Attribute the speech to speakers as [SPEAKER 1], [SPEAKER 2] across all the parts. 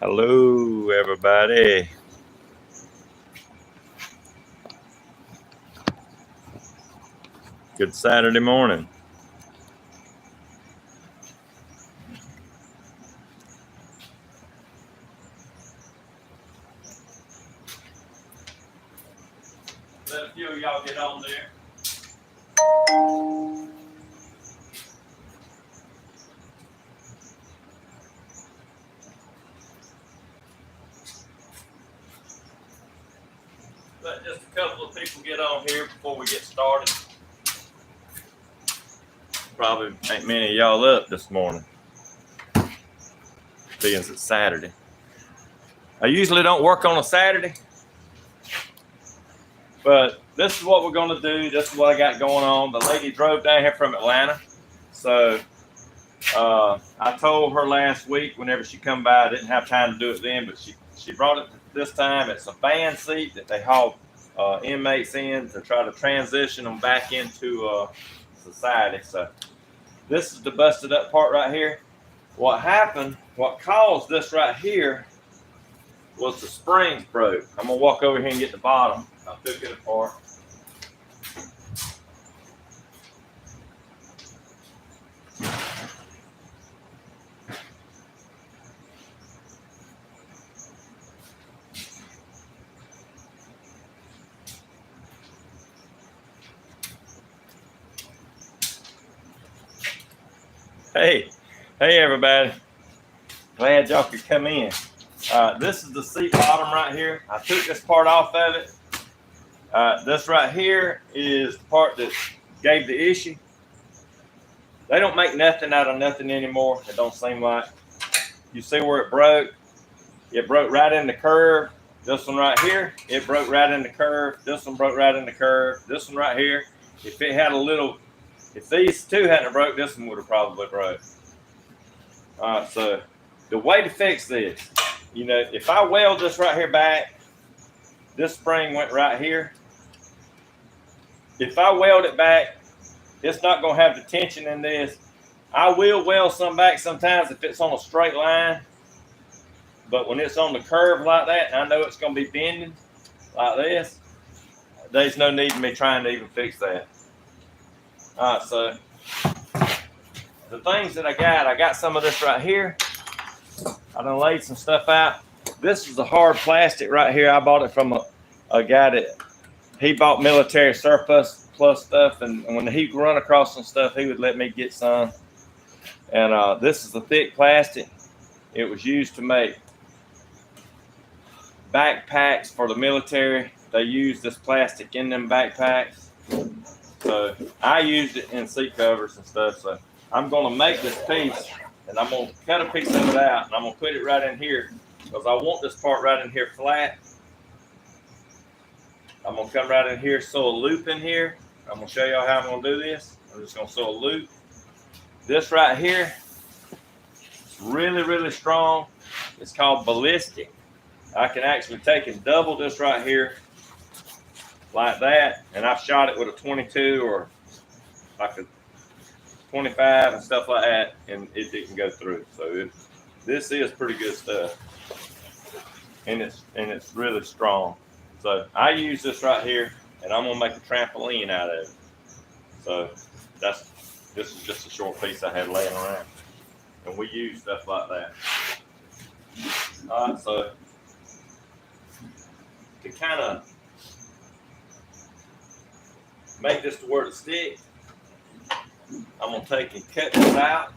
[SPEAKER 1] Hello, everybody. Good Saturday morning. Let a few of y'all get on there. Let just a couple of people get on here before we get started. Probably ain't many of y'all up this morning, being it's Saturday. I usually don't work on a Saturday, but this is what we're going to do. This is what I got going on. The lady drove down here from Atlanta, so I told her last week whenever she come by, I didn't have time to do it then, but she brought it this time. It's a van seat that they haul inmates in to try to transition them back into society. So this is the busted up part right here. What happened, what caused this right here was the springs broke. I'm gonna walk over here and get the bottom. I took it apart. Hey everybody. Glad y'all could come in. This is the seat bottom right here. I took this part off of it. This right here is the part that gave the issue. They don't make nothing out of nothing anymore. It don't seem like. You see where it broke? It broke right in the curve. This one right here, it broke right in the curve. This one broke right in the curve. This one right here, if it had a little, if these two hadn't broke, this one would have probably broke. All right, so the way to fix this, you know, if I weld this right here back, this spring went right here. If I weld it back, it's not going to have the tension in this. I will weld some back sometimes if it's on a straight line. But when it's on the curve like that, and I know it's going to be bending like this, there's no need in me trying to even fix that. All right, so the things that I got some of this right here. I done laid some stuff out. This is a hard plastic right here. I bought it from a guy that he bought military surplus plus stuff, and when he run across some stuff, he would let me get some. And this is a thick plastic. It was used to make backpacks for the military. They use this plastic in them backpacks. So I used it in seat covers and stuff. So I'm going to make this piece, and I'm going to cut a piece of it out, and I'm going to put it right in here because I want this part right in here flat. I'm going to come right in here, sew a loop in here. I'm going to show y'all how I'm going to do this. I'm just going to sew a loop. This right here, it's really, really strong. It's called ballistic. I can actually take and double this right here like that, and I've shot it with a 22 or like a 25 and stuff like that, and it didn't go through. So this is pretty good stuff, and it's really strong. So I use this right here, and I'm gonna make a trampoline out of it. So this is just a short piece I had laying around, and we use stuff like that. All right, so to kind of make this to where it sticks, I'm going to take and cut this out,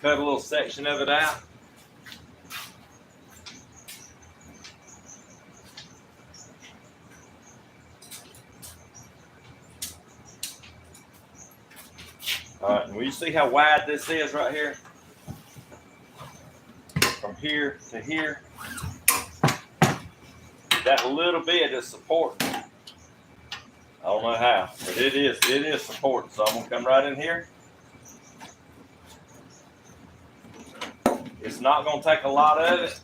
[SPEAKER 1] cut a little section of it out. All right, and will you see how wide this is right here? From here to here. That little bit is supporting. I don't know how, but it is supporting. So I'm gonna come right in here. It's not gonna take a lot of it.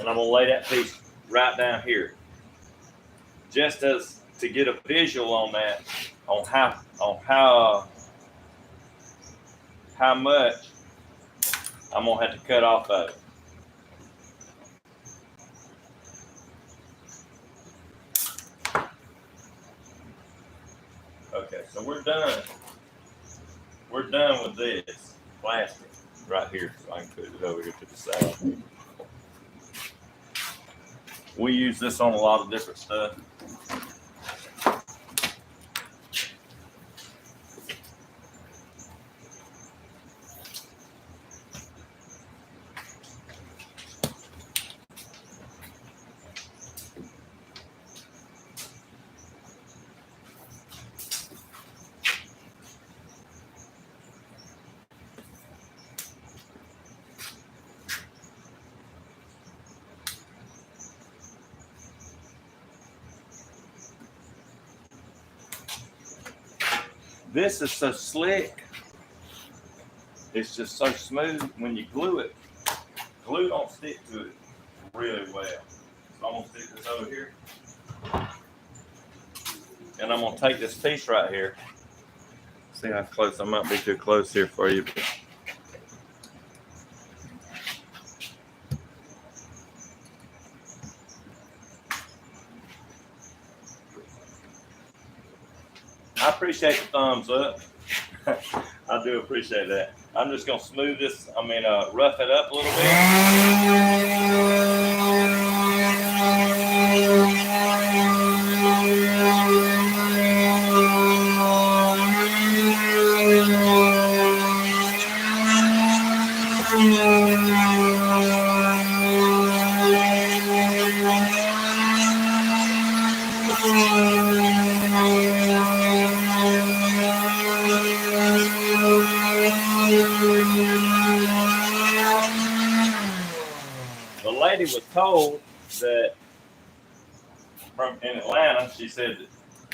[SPEAKER 1] And I'm gonna lay that piece right down here. Just as to get a visual on that, on how much I'm gonna have to cut off of it. Okay, so we're done. We're done with this plastic right here. So I can put it over here to the side. We use this on a lot of different stuff. This is so slick. It's just so smooth. When you glue it, glue don't stick to it really well. So I'm gonna stick this over here. And I'm gonna take this piece right here. See how close, I might be too close here for you. I appreciate the thumbs up. I do appreciate that. I'm just gonna smooth this, rough it up a little The lady was told that from in Atlanta, she said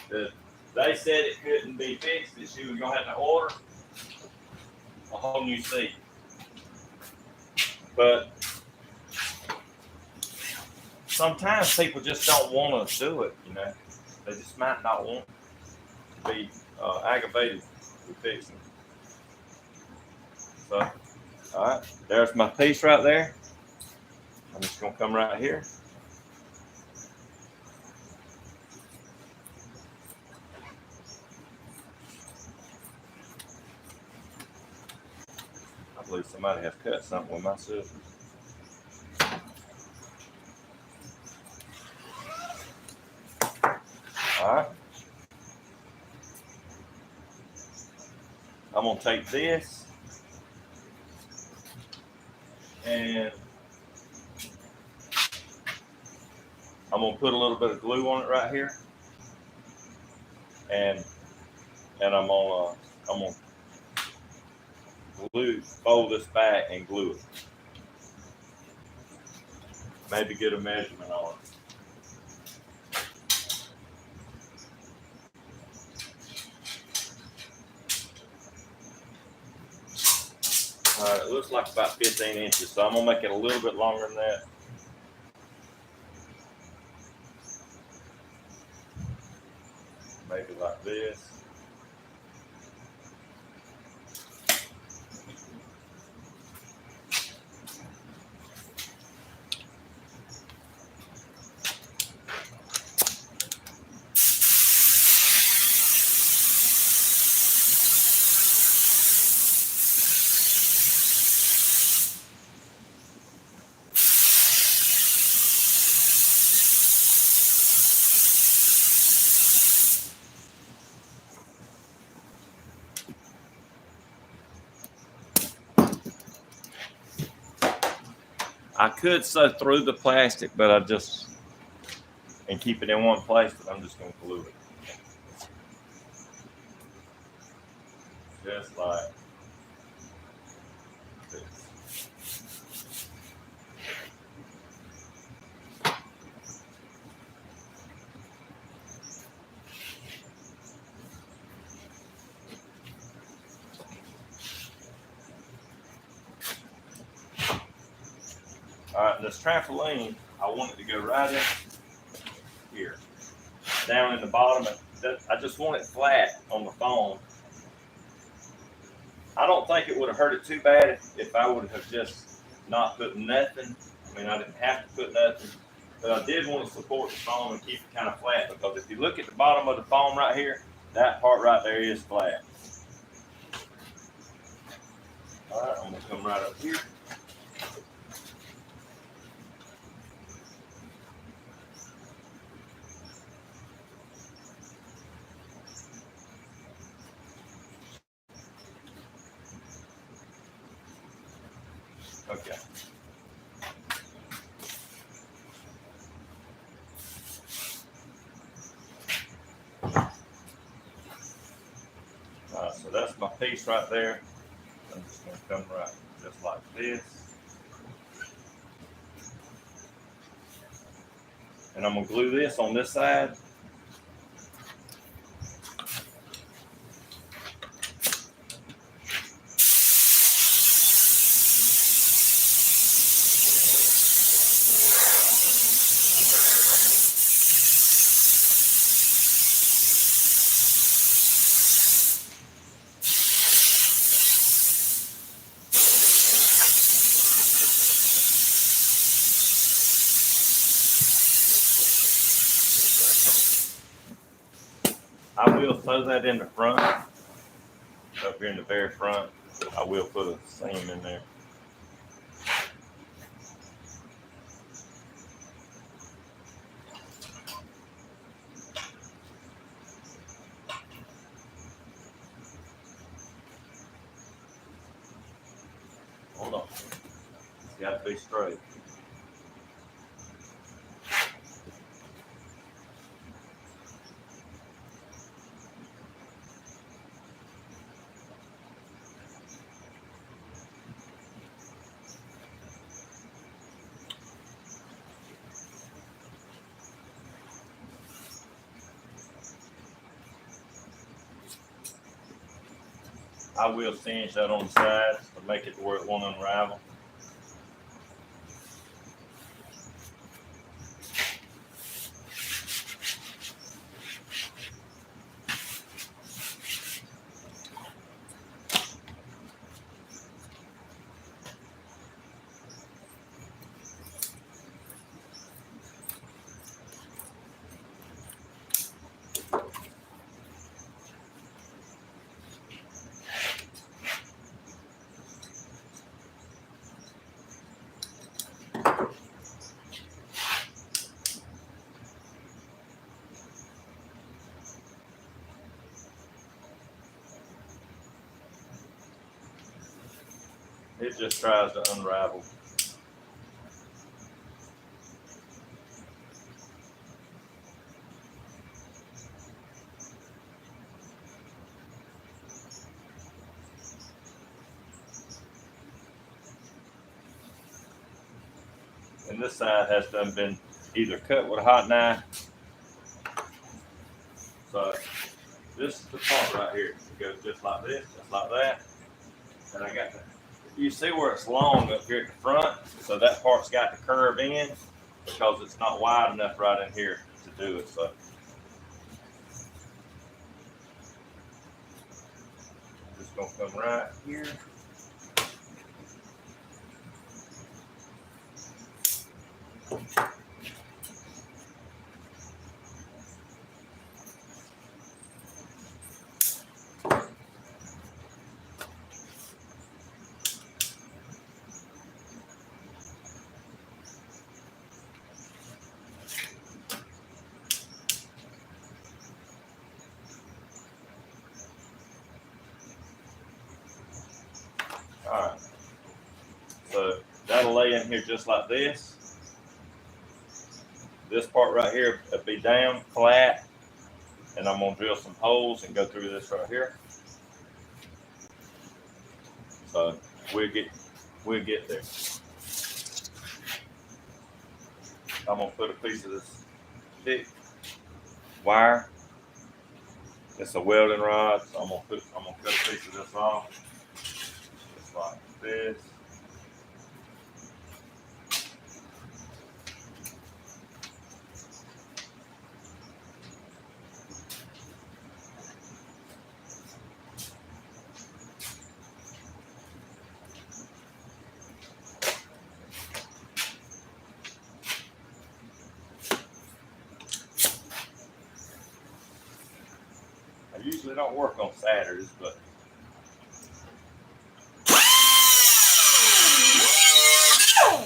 [SPEAKER 1] that they said it couldn't be fixed, that she was gonna have to order a whole new seat. But sometimes people just don't want to do it, you know. They just might not want to be aggravated with fixing it. So, all right, there's my piece right there. I'm just gonna come right here. I believe somebody has cut something with my scissors. All right. I'm gonna take this and I'm gonna put a little bit of glue on it right here, and I'm gonna fold this back and glue it. Maybe get a measurement on it. All right, it looks like about 15 inches, so I'm gonna make it a little bit longer than that. Maybe like this. I could sew through the plastic, but and keep it in one place, but I'm just going to glue it. Just like this. All right, this trampoline, I want it to go right in here. down in the bottom. I just want it flat on the foam. I don't think it would have hurt it too bad if I would have just not put nothing. I mean, I didn't have to put nothing, but I did want to support the foam and keep it kind of flat, because if you look at the bottom of the foam right here, that part right there is flat. All right, I'm gonna come right up here. Okay. All right, so that's my piece right there. I'm just gonna come right just like this. And I'm gonna glue this on this side. I will throw that in the front, up here in the very front. I will put a seam in there. Hold on. It's got to be straight. I will cinch that on the sides to make it to where it won't unravel. It just tries to unravel. And this side has done been either cut with a hot knife. So this is the part right here. It goes just like this, just like that. And I got the, you see where it's long up here at the front? So that part's got to curve in because it's not wide enough right in here to do it. So I'm just gonna come right here. All right, so that'll lay in here just like this. This part right here will be down flat, and I'm gonna drill some holes and go through this right here. So we'll get there. I'm gonna put a piece of this thick wire. It's a welding rod, so I'm gonna cut a piece of this off, just like this. Usually don't work on Saturdays, but so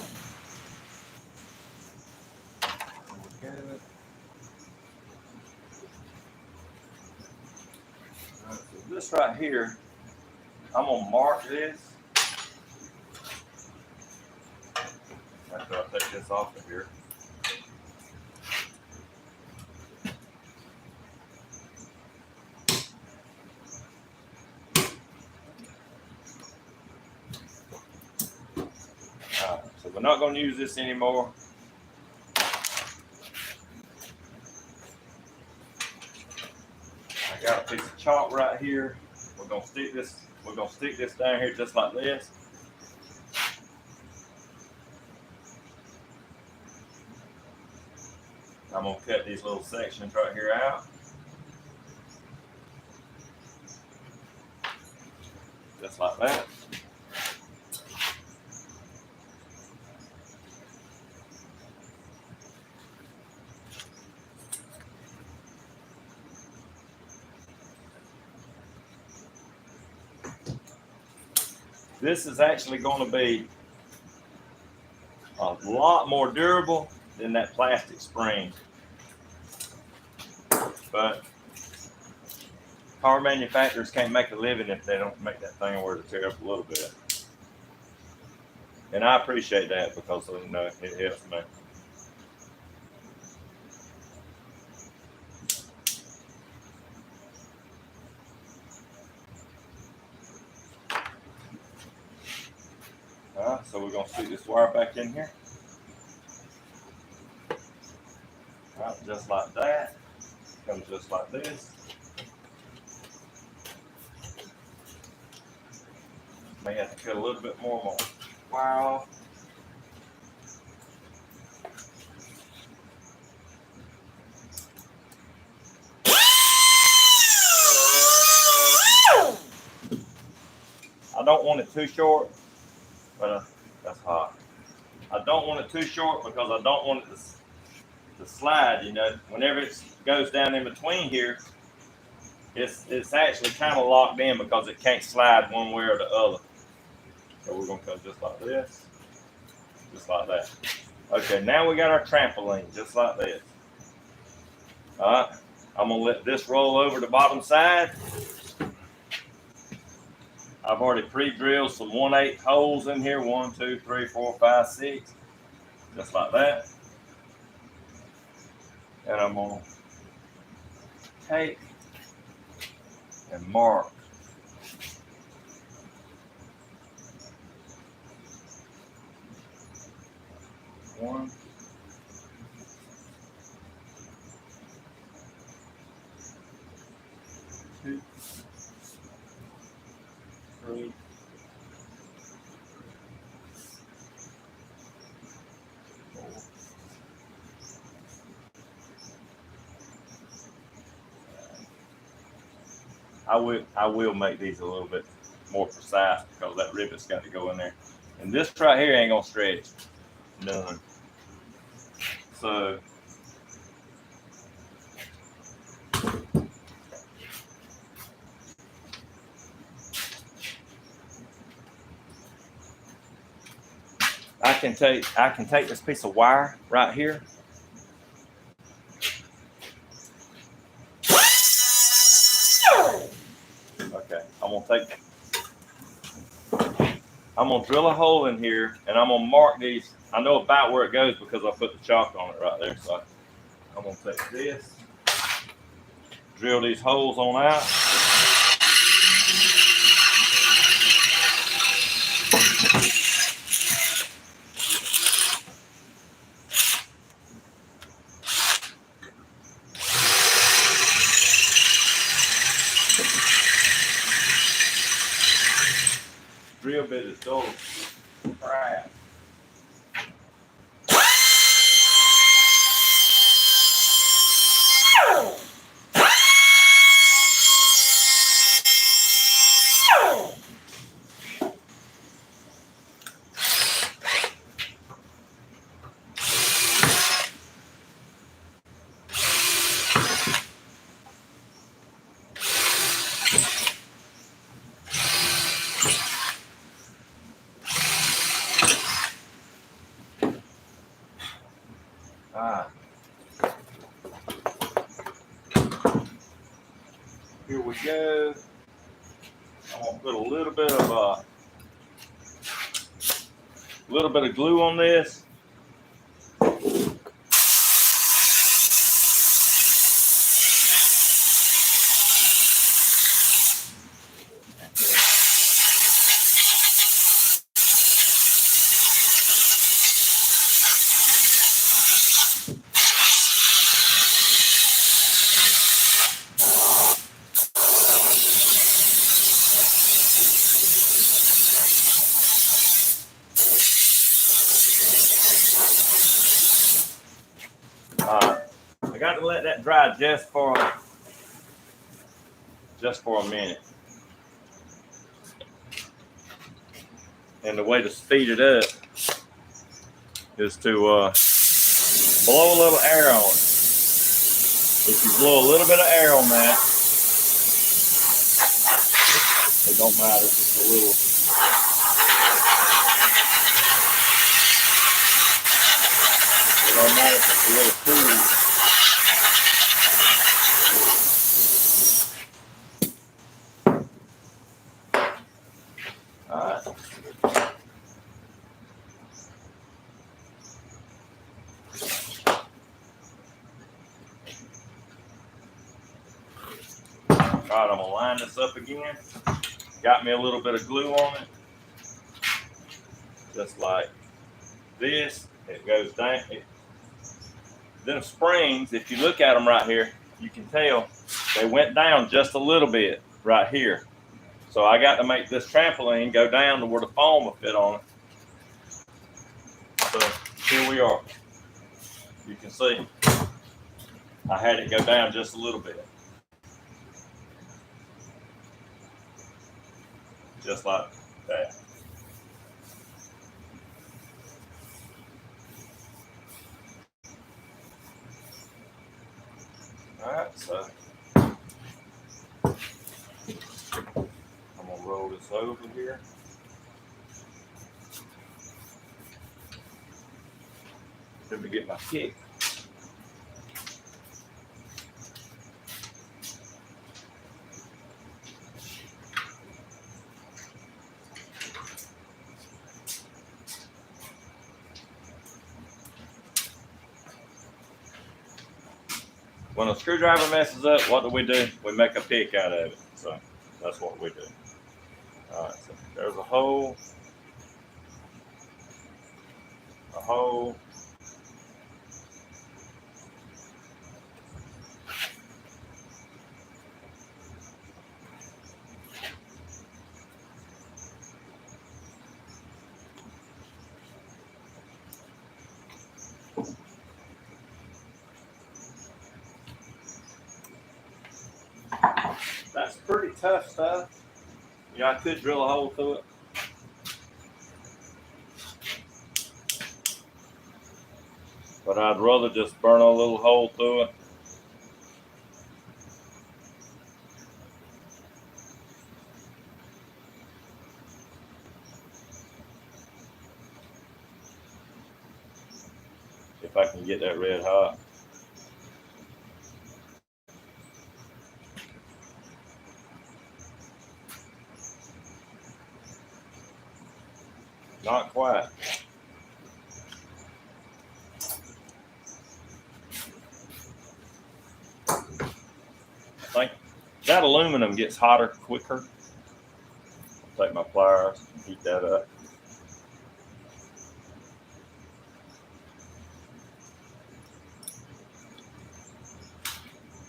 [SPEAKER 1] this right here, I'm gonna mark this after I take this off of here. So we're not going to use this anymore. I got a piece of chalk right here. We're going to stick this. We're going to stick this down here just like this. I'm going to cut these little sections right here out. Just like that. This is actually going to be a lot more durable than that plastic spring. But car manufacturers can't make a living if they don't make that thing where to tear up a little bit. And I appreciate that because you know it helps me. All right, so we're going to stick this wire back in here. All right, just like that. Comes just like this. May have to cut a little bit more wire off. I don't want it too short, but that's hot. I don't want it too short because I don't want it to slide. You know, whenever it goes down in between here, it's actually kind of locked in because it can't slide one way or the other. So we're gonna cut just like this, just like that. Okay, now we got our trampoline just like this. All right, I'm gonna let this roll over the bottom side. I've already pre-drilled some 1/8 holes in here. 1, 2, 3, 4, 5, 6. Just like that. And I'm going to take and mark. One. 2. 3. 4. I will make these a little bit more precise because that rivet's got to go in there. And this right here ain't gonna stretch none. So I can take this piece of wire right here. Okay, I'm gonna drill a hole in here and I'm gonna mark these. I know about where it goes because I put the chalk on it right there. So I'm gonna take this, drill these holes on out. Drill bit is dull crap. Alright. Here we go. I'm gonna put a little bit of glue on this. I got to let that dry just for a minute. And the way to speed it up is to blow a little air on it. If you blow a little bit of air on that, it don't matter. Just a little. It don't matter if it's a little cool. Alright. Alright, I'm gonna line this up again. Got me a little bit of glue on it. Just like this. It goes down. Them springs, if you look at them right here, you can tell they went down just a little bit right here. So I got to make this trampoline go down to where the foam will fit on it. So here we are. You can see I had it go down just a little bit. Just like that. Alright, so I'm gonna roll this over here. Let me get my kick. When a screwdriver messes up, what do? We make a pick out of it. So that's what we do. All right, so there's a hole. A hole. That's pretty tough stuff. You know, I could drill a hole through it. But I'd rather just burn a little hole through it. If I can get that red hot. Not quite. Like that aluminum gets hotter quicker. I'll take my pliers and heat that up.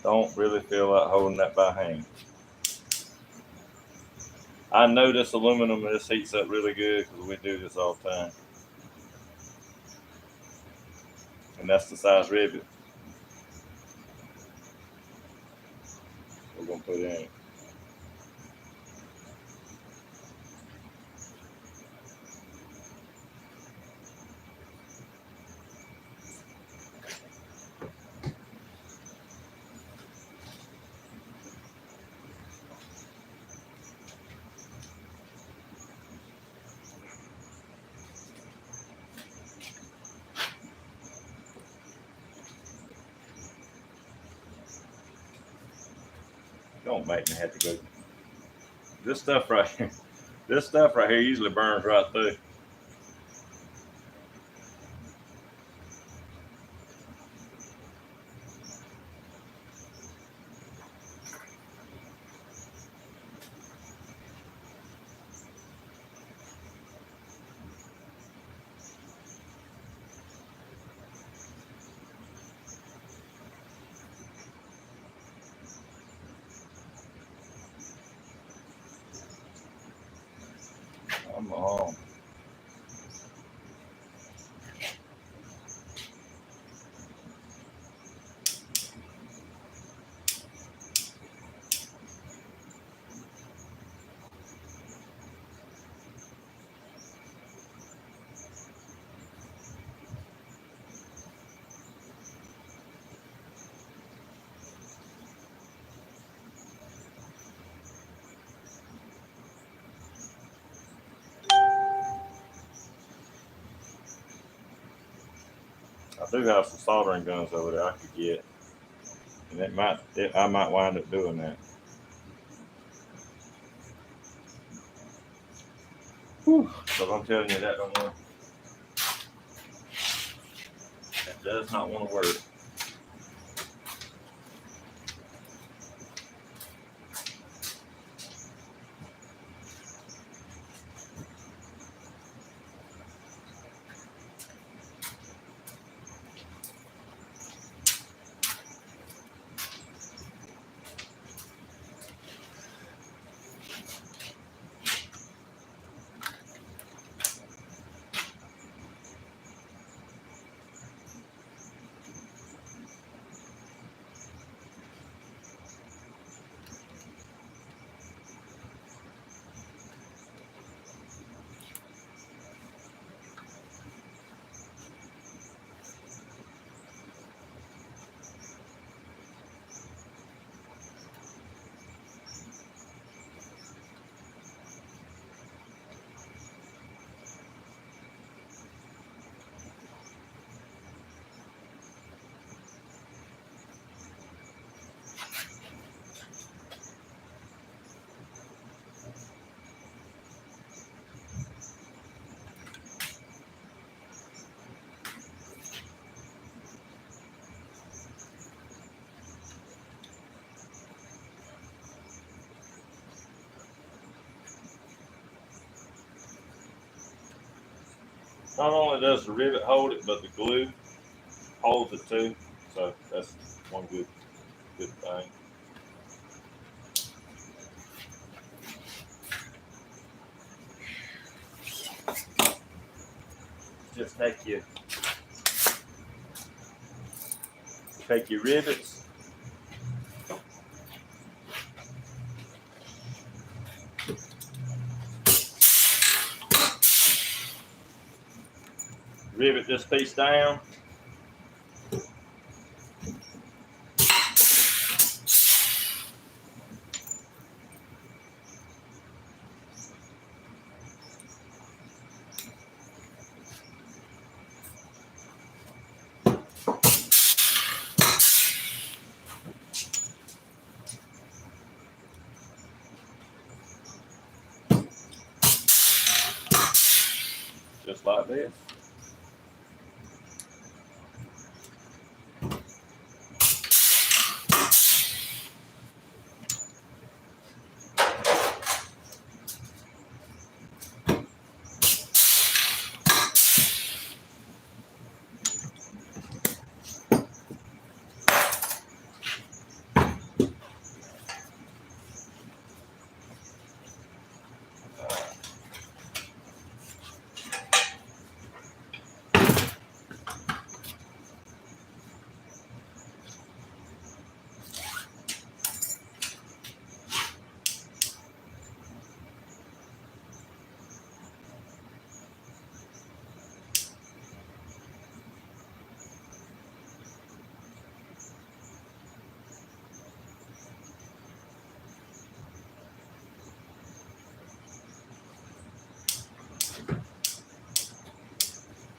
[SPEAKER 1] Don't really feel like holding that by hand. I know this aluminum, this heats up really good because we do this all the time. And that's the size rivet we're going to put in it. Don't make me have to go. This stuff right here, this stuff right here usually burns right through. Come on. I do have some soldering guns over there I could get, and I might wind up doing that. Whew. So I'm telling you that don't work. That does not want to work. Not only does the rivet hold it, but the glue holds it too. So that's one good thing. Just take your rivets. Rivet this piece down. Just like this.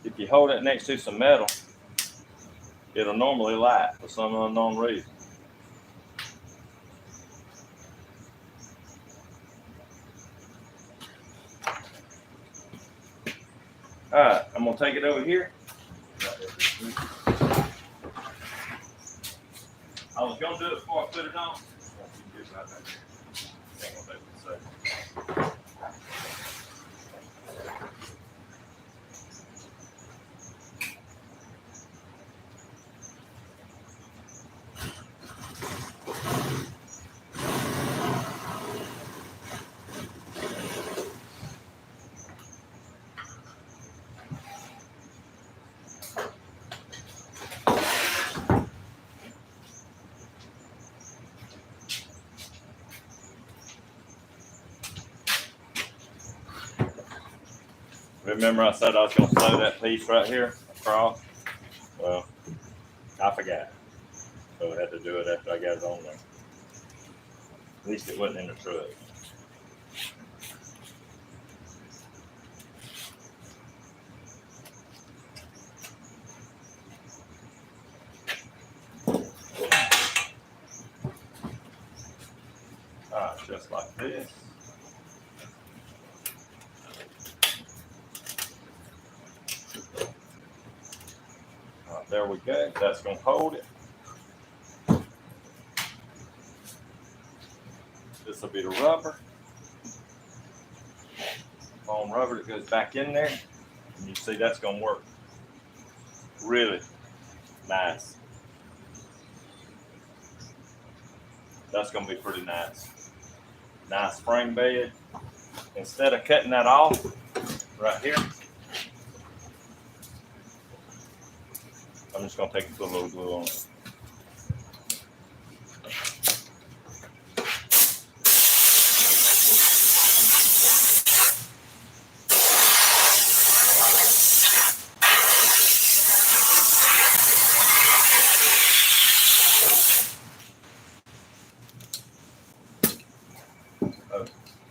[SPEAKER 1] If you hold it next to some metal, it'll normally light for some unknown reason. I'm gonna take it over here. I was gonna do it before I put it on. Ain't gonna do it, so. Remember I said I was gonna sew that piece right here across? Well, I forgot. So I had to do it after I got it on there. At least it wasn't in the truck. Alright, just like this. Alright, there we go. That's gonna hold it. This will be the rubber. Foam rubber that goes back in there. And you see that's gonna work really nice. That's gonna be pretty nice. Nice spring bed. Instead of cutting that off right here, I'm just gonna take and put a little glue on it.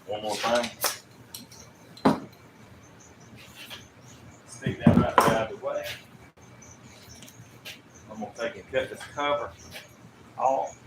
[SPEAKER 1] One more thing. Stick that right out of the way. I'm gonna take and cut this cover off.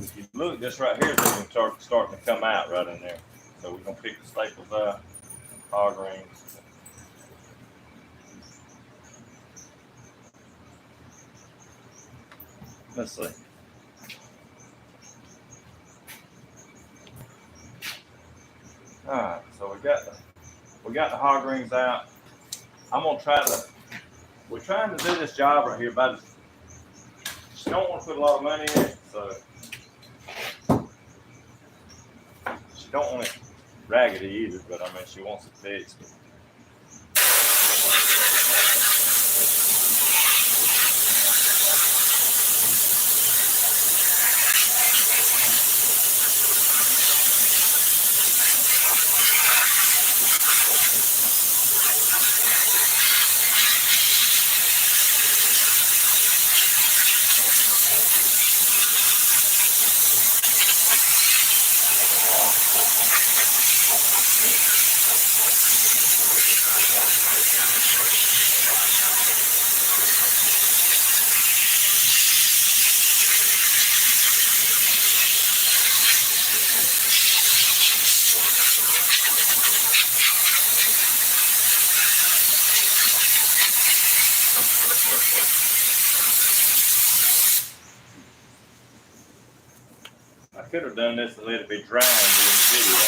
[SPEAKER 1] If you look, this right here is going to start to come out right in there. So we're going to pick the staples up, hog rings. Let's see. All right, so we got the hog rings out. I'm gonna we're trying to do this job right here, but she don't want to put a lot of money in it, so she don't want it raggedy either. But I mean, she wants it fixed. I could have done this and let it be drying during the video.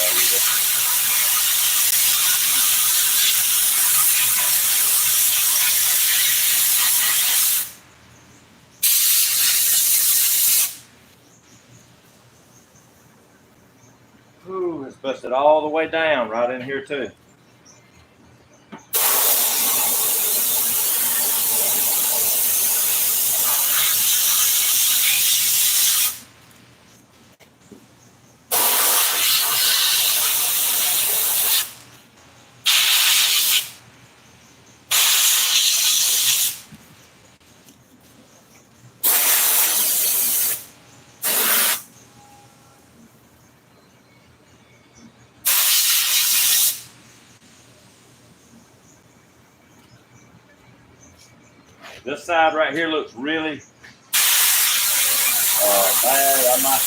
[SPEAKER 1] Ooh, it's busted all the way down right in here too. This side right here looks really bad. I might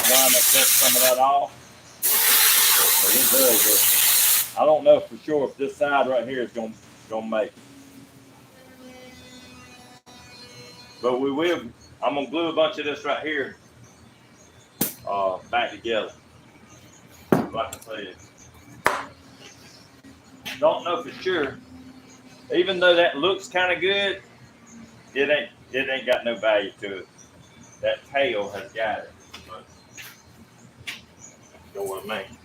[SPEAKER 1] wind up cutting some of that off. But it does. I don't know for sure if this side right here is gonna make it. But we will. I'm gonna glue a bunch of this right here back together. Like I said, don't know for sure. Even though that looks kind of good, it ain't got no value to it. That tail has got it. But you know what I mean?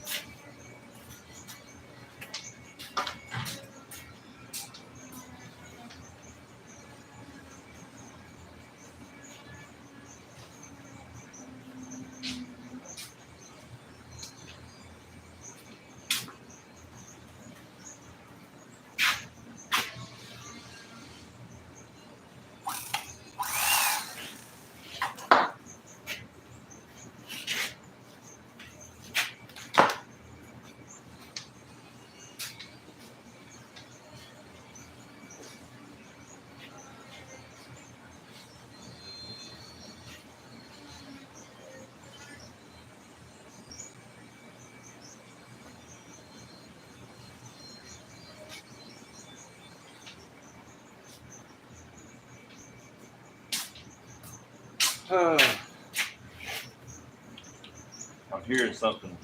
[SPEAKER 1] I'm hearing something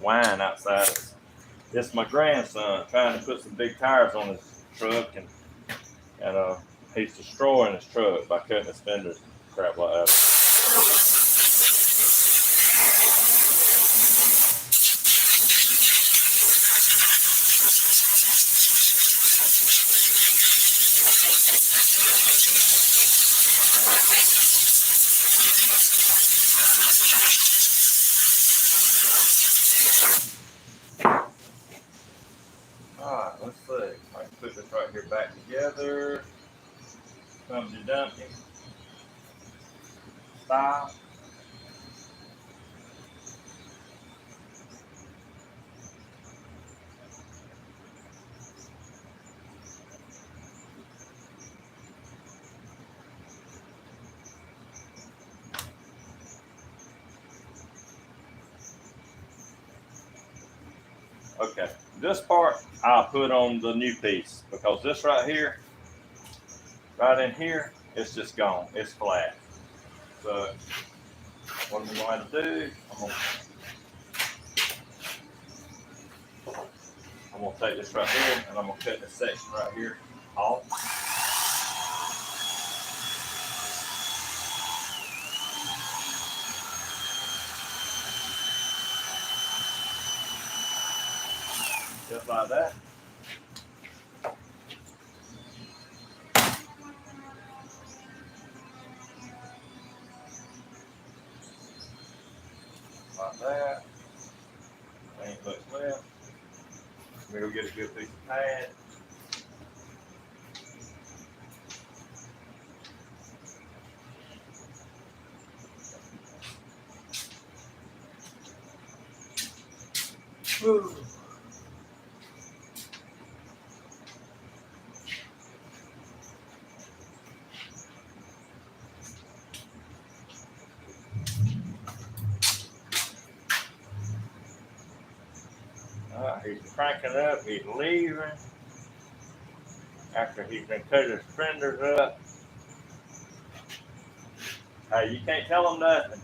[SPEAKER 1] whine outside. It's my grandson trying to put some big tires on his truck, and he's destroying his truck by cutting his fenders, crap like that. Alright, let's see. I can put this right here back together. Humpty Dumpty style. Okay, this part I'll put on the new piece because this right here, right in here, it's just gone. It's flat. So what I'm going to do, I'm going to take this right here and I'm going to cut this section right here off. Just like that. Like that. Ain't much left. We'll get a good piece of pad. Woo. He's cranking up, he's leaving. After he's been cut his fenders up. Hey, you can't tell him nothing.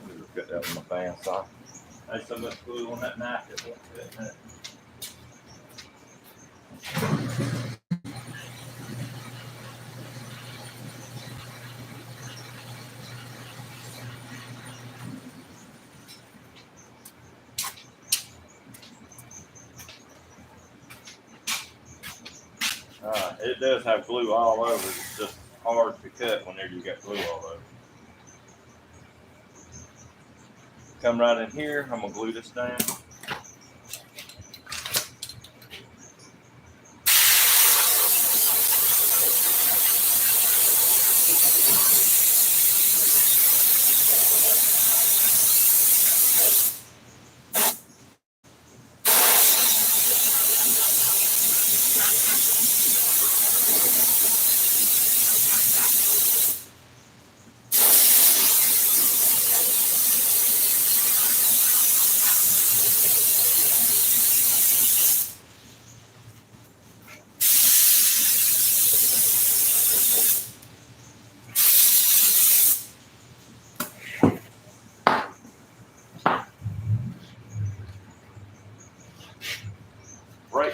[SPEAKER 1] Let me cut that with my bandsaw. There's so much glue on that knife that won't fit in it. It does have glue all over. It's just hard to cut whenever you got glue all over. Come right in here. I'm gonna glue this down.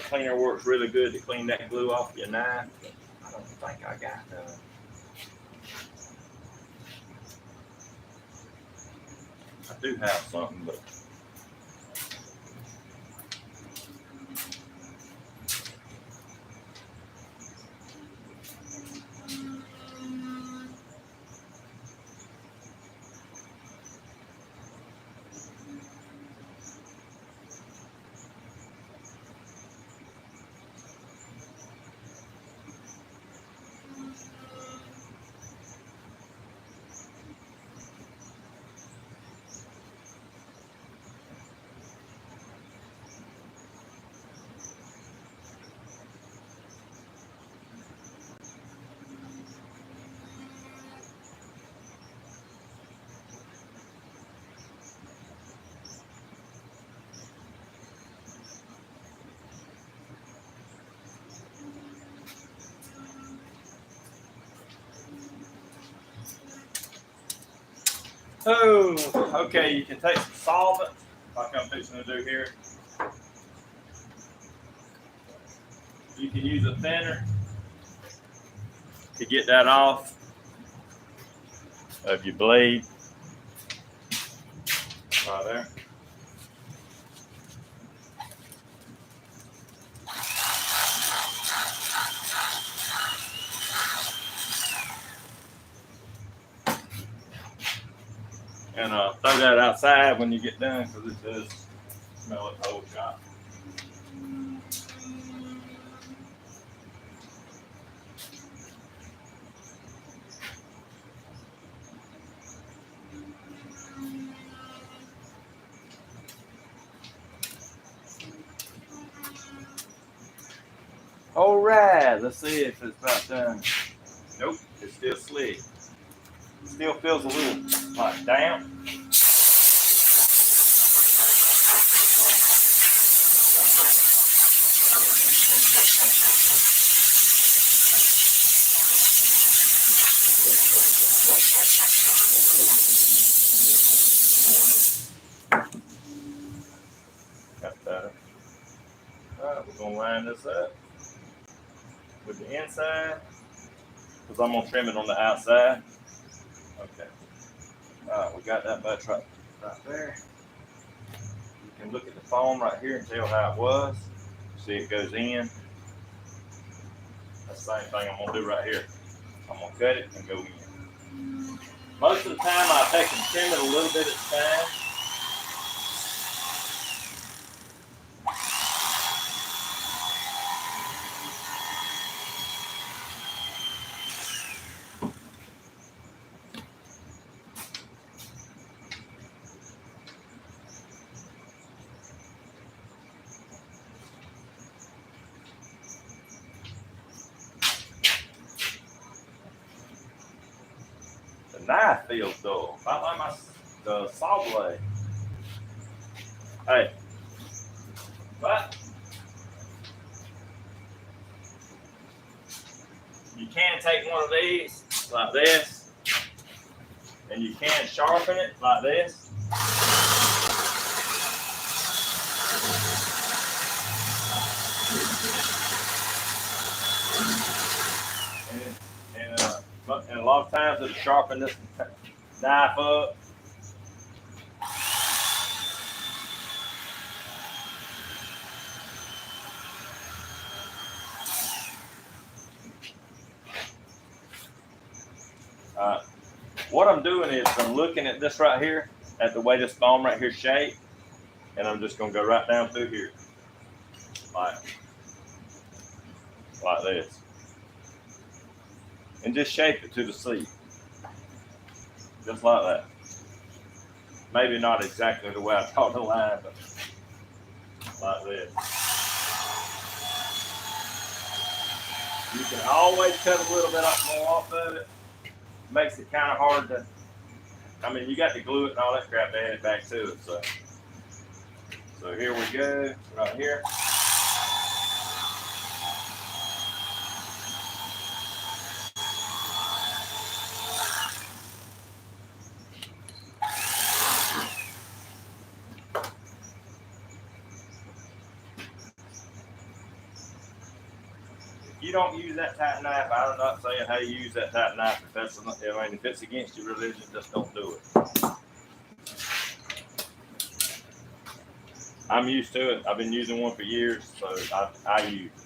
[SPEAKER 1] cleaner works really good to clean that glue off your knife. But I don't think I got none. I do have something, but oh, okay. You can take some solvent, like I'm fixing to do here. You can use a thinner to get that off of your blade. Right there. And throw that outside when you get done, because it does smell like the whole shop. All right, let's see if it's about done. Nope, it's still slick. It still feels a little like damp. Got better. All right, we're gonna line this up with the inside, because I'm gonna trim it on the outside. Okay. All right, we got that much right there. You can look at the foam right here and tell how it was. See, it goes in. That's the same thing I'm gonna do right here. I'm gonna cut it and go in. Most of the time, I take and trim it a little bit at a time. The knife feels dull. I like the saw blade. Hey, but you can take one of these like this, and you can sharpen it like this. And a lot of times it'll sharpen this knife up. What I'm doing is I'm looking at this right here, at the way this foam right here is shaped, and I'm just gonna go right down through here, like this, and just shape it to the seat, just like that. Maybe not exactly the way I taught the line, but like this. You can always cut a little bit more off of it. Makes it kind of hard to, I mean, you got to glue it and all that crap to add it back to it. So here we go, right here. you don't use that type knife, I'm not saying how you use that type knife. If that's, if it's against your religion, just don't do it. I'm used to it. I've been using one for years, so I use it.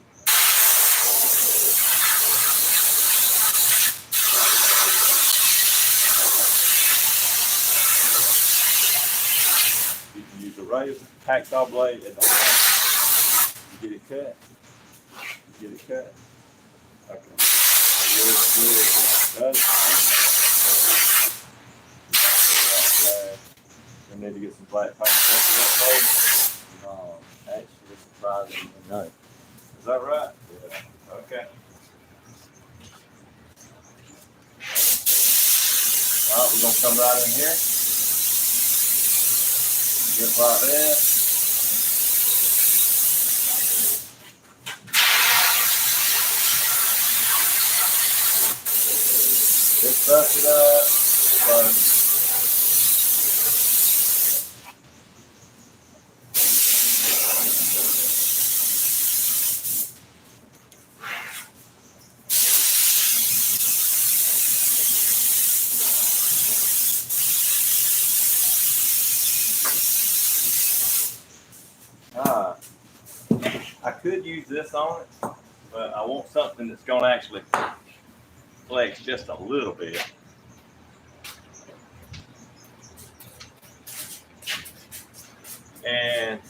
[SPEAKER 1] You can use a razor, hacksaw blade, it don't matter. You get it cut. You get it cut. Okay. Good. We need to get some black paint stuff in that fold.
[SPEAKER 2] Actually, surprisingly, no.
[SPEAKER 1] Is that right?
[SPEAKER 2] Yeah.
[SPEAKER 1] Okay. All right, we're gonna come right in here. Just like this. Just dust it up. I could use this on it, but I want something that's gonna actually flex just a little bit. And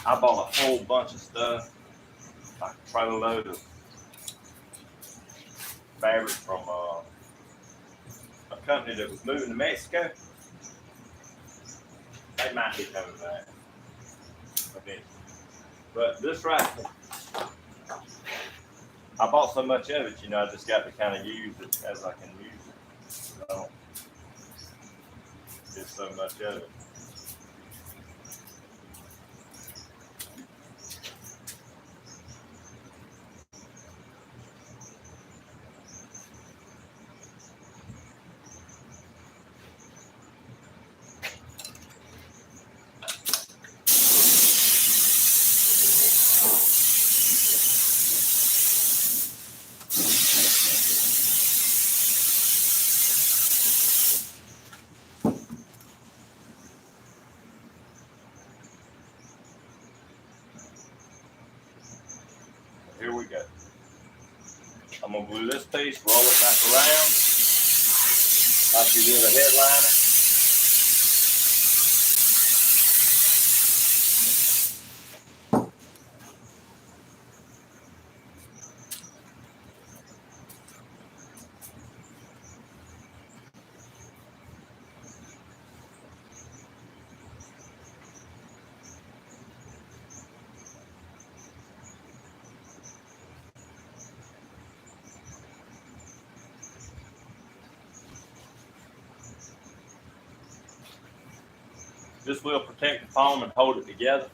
[SPEAKER 1] I bought a whole bunch of stuff, like a trailer load of fabric from a company that was moving to Mexico. They might be coming back eventually. But this right here, I bought so much of it, you know, I just got to kind of use it as I can use it. So, just so much of it. Here we go. I'm gonna glue this piece, roll it back around, like you would a headliner. This will protect the foam and hold it together.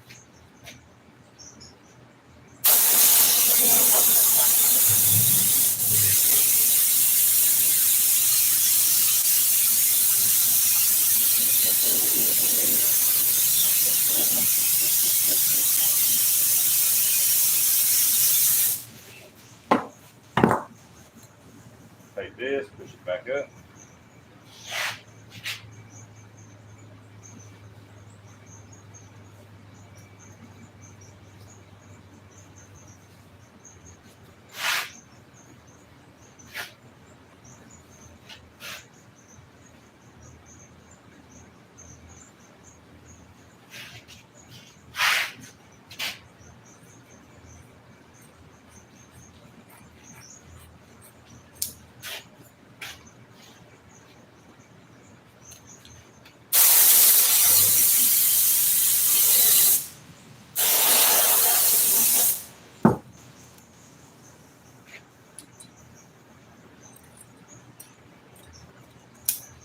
[SPEAKER 1] Take this, push it back up.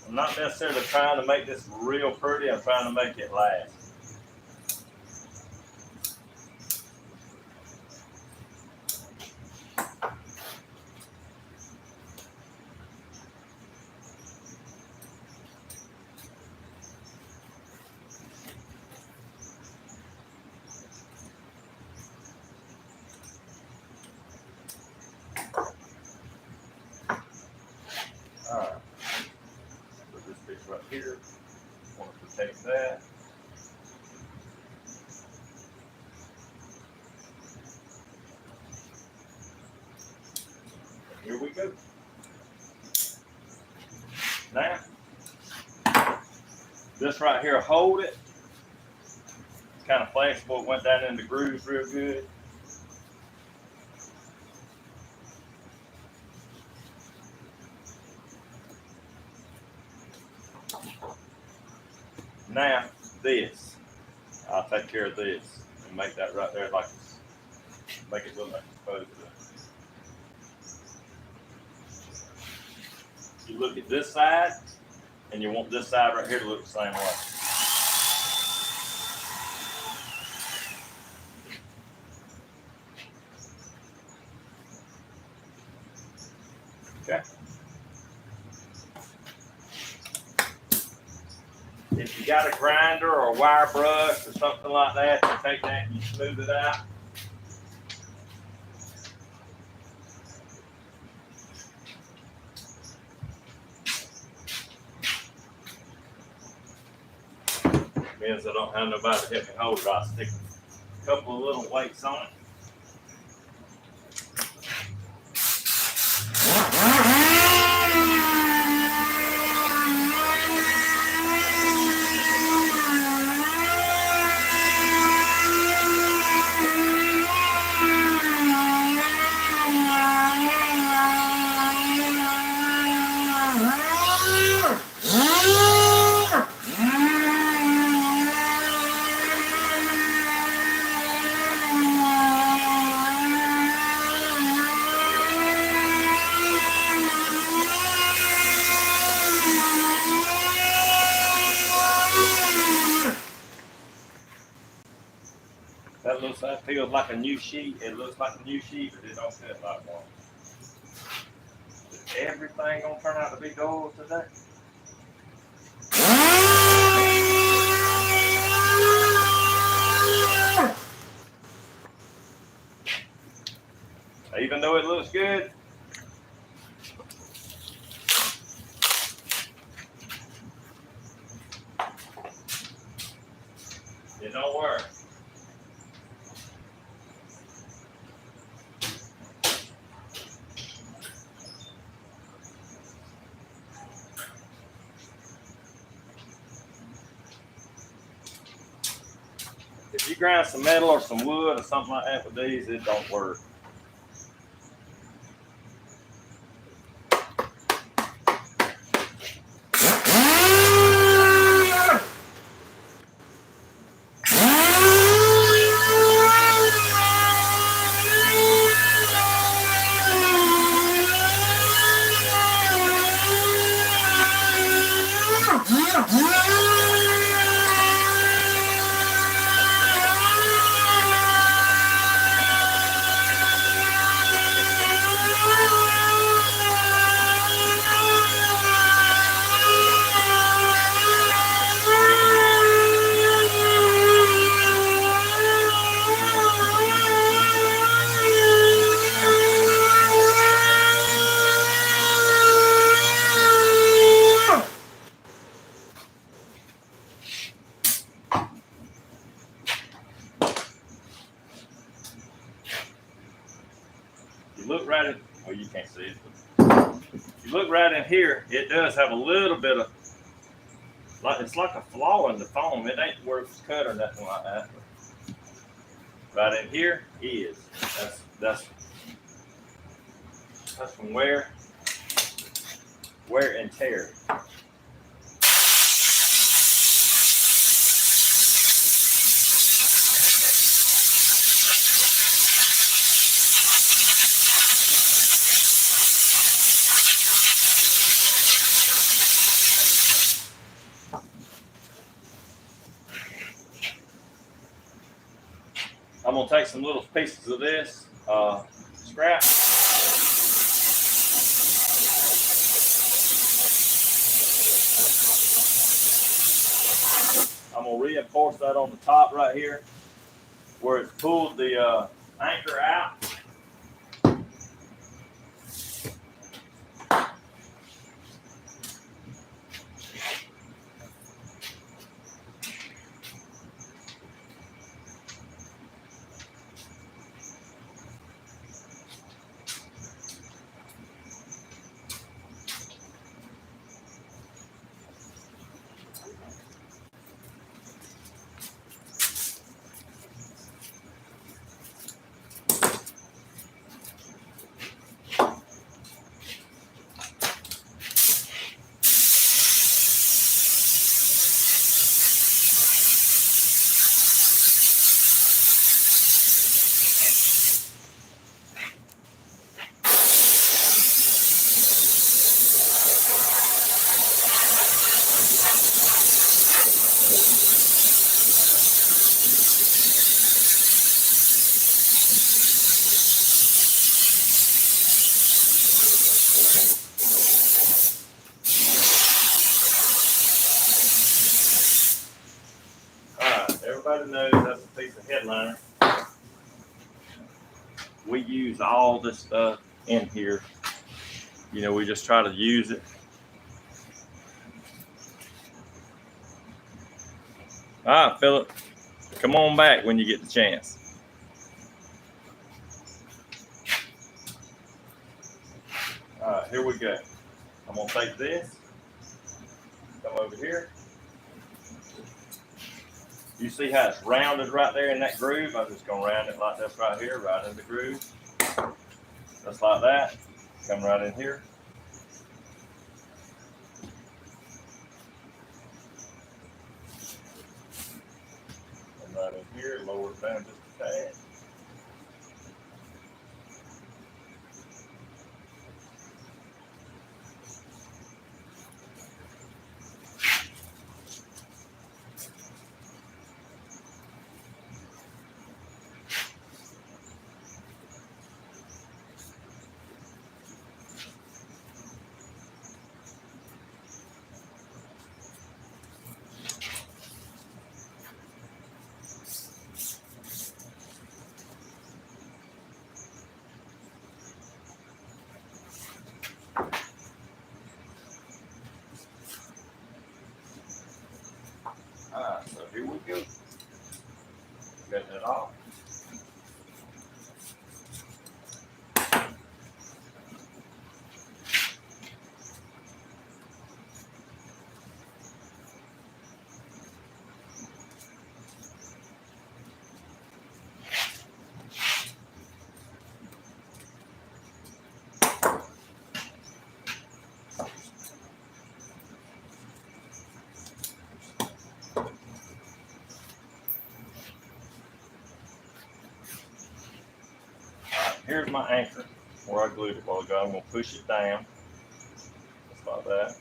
[SPEAKER 1] I'm not necessarily trying to make this real pretty, I'm trying to make it last. here. Want to protect that. Here we go. Now, this right here, hold it. It's kind of flexible. It went down in the grooves real good. Now, this. I'll take care of this and make that right there like this. Make it look like it's supposed to. You look at this side, and you want this side right here to look the same way. Okay. If you got a grinder or a wire brush or something like that, you take that and you smooth it out. Means I don't have nobody to help me hold it. I stick a couple of little weights on it. That feels like a new sheet. It looks like a new sheet, but it don't feel like one. Is everything gonna turn out to be gold today? Even though it looks good, it don't work. If you grind some metal or some wood or something like that with these, it don't work. You look right in, well, you can't see it, but you look right in here, it does have a little bit of, it's like a flaw in the foam. It ain't where it's cut or nothing like that. Right in here is, that's from wear and tear. I'm gonna take some little pieces of this scrap. I'm gonna reinforce that on the top right here, where it's pulled the anchor out. Alright, everybody knows that's a piece of headliner. We use all this stuff in here. You know, we just try to use it. Alright, Philip, come on back when you get the chance. Alright, here we go. I'm gonna take this, come over here. You see how it's rounded right there in that groove? I'm just gonna round it like this right here, right in the groove. Just like that. Come right in here. Come right in here, lower it down just a tad. Alright, so here we go. Got that off. Here's my anchor where I glued it a while ago. I'm going to push it down, just like that.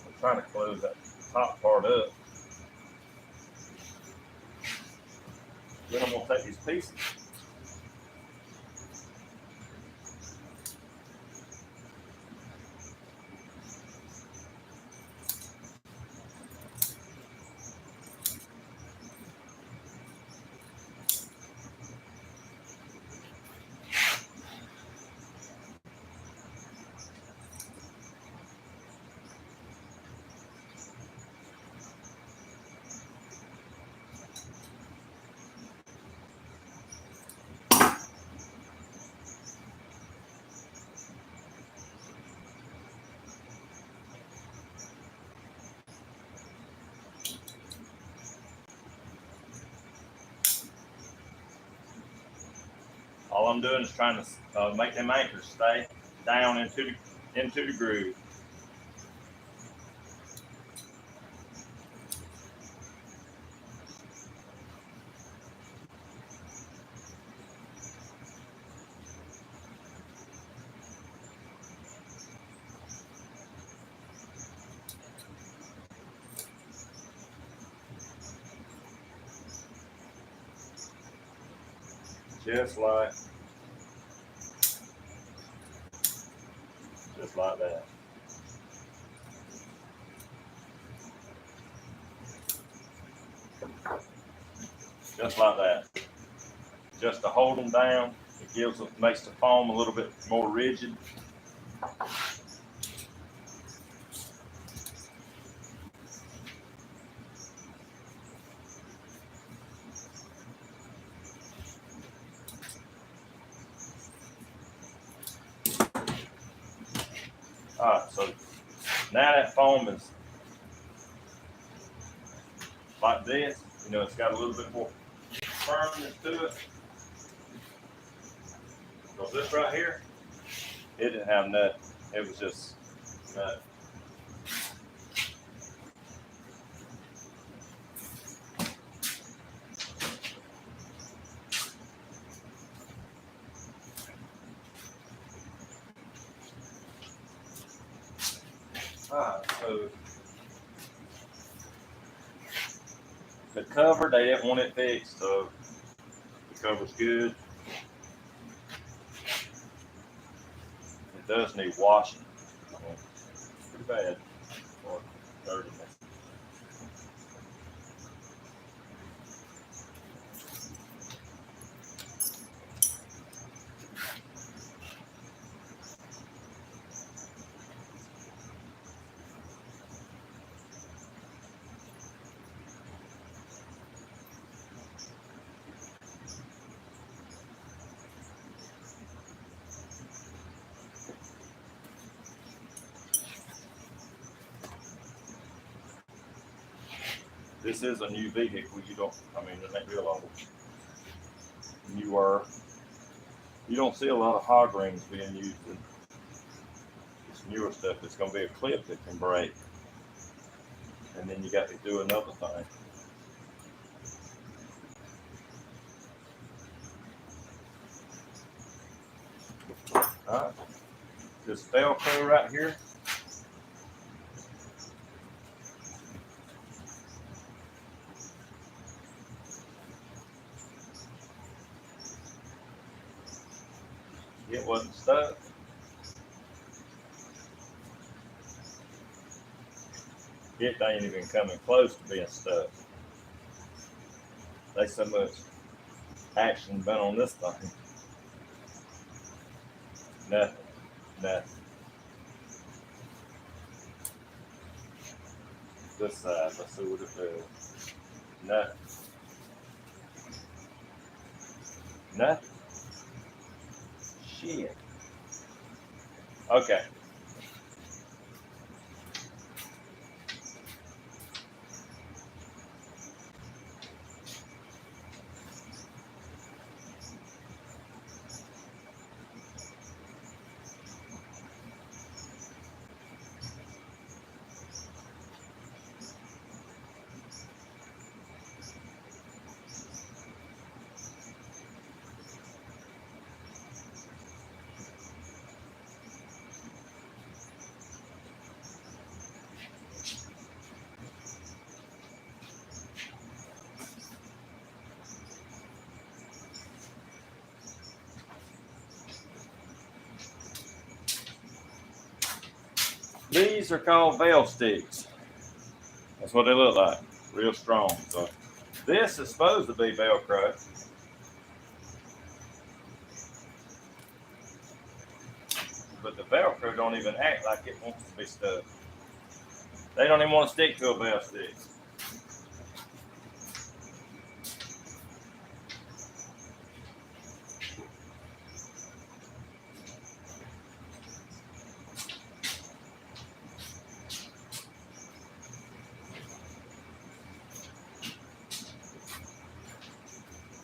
[SPEAKER 1] I'm trying to close that top part up. Then I'm going to take these pieces. All I'm doing is trying to make them anchors stay down into the groove. Just like that. Just like that. Just to hold them down, it makes the foam a little bit more rigid. Alright, so now that foam is like this, you know, it's got a little bit more firmness to it. So this right here, it didn't have nothing. It was just nothing. So the cover, they didn't want it fixed, so the cover's good. does need washing. I mean, it's pretty bad for dirtiness. This is a new vehicle. It ain't real old. You don't see a lot of hog rings being used in this newer stuff. It's going to be a clip that can break. And then you got to do another thing. Alright. This Velcro right here. It wasn't stuck. It ain't even coming close to being stuck. There's so much action been on this thing. Nothing. This side, let's see what it does. Nothing. Shit. Okay. These are called valve sticks. That's what they look like. Real strong. So this is supposed to be Velcro. But the Velcro don't even act like it wants to be stuck. They don't even want to stick to a valve stick.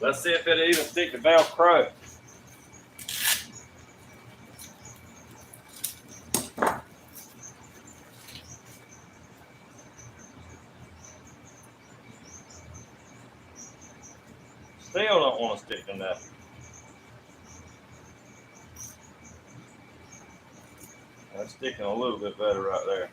[SPEAKER 1] Let's see if it'll even stick to Velcro. Still don't want to stick to nothing. That's sticking a little bit better right there.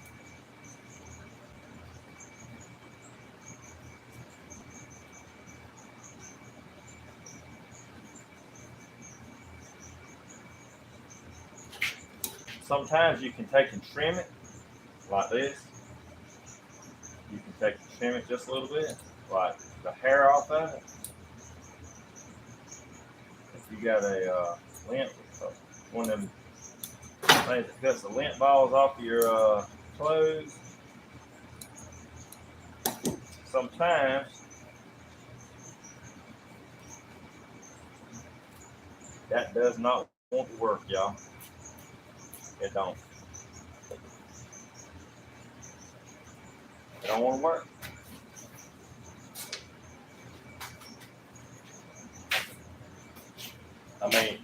[SPEAKER 1] Sometimes you can take and trim it like this. You can take and trim it just a little bit, like the hair off of it. If you got a lint, one of them things that cuts the lint balls off of your clothes, sometimes that does not want to work, y'all. It don't. It don't want to work. I mean,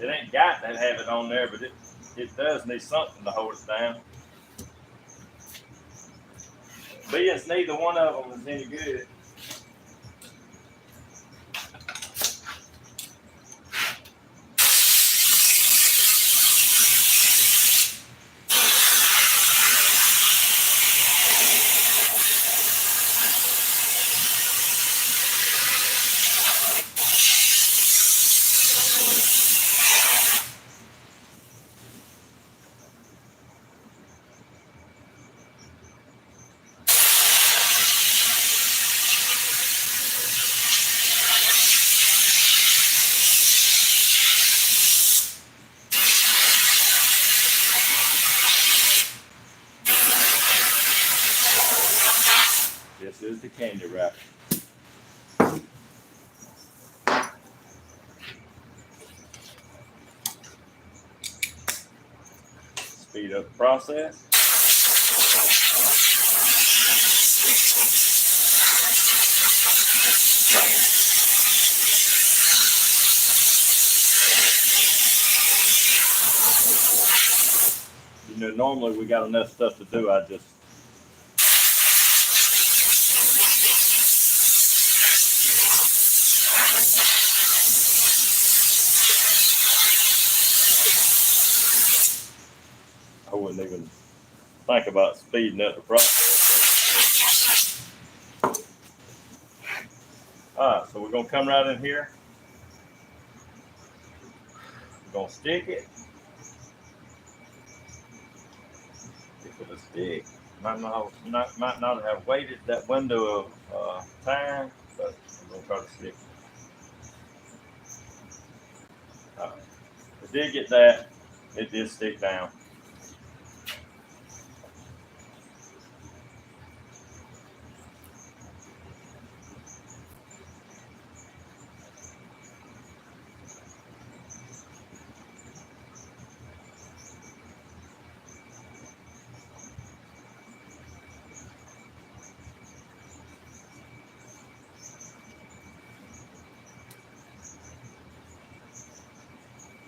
[SPEAKER 1] it ain't got to have it on there, but it does need something to hold it down. Being neither one of them is any good. This is the candy wrapper. Speed up the process. You know, normally we got enough stuff to do. I just I wouldn't even think about speeding up the process. All right, so we're gonna come right in here. We're gonna stick it. Stick with a stick. Might not have waited that window of time, but I'm gonna try to stick it. All right. I did get that. It did stick down.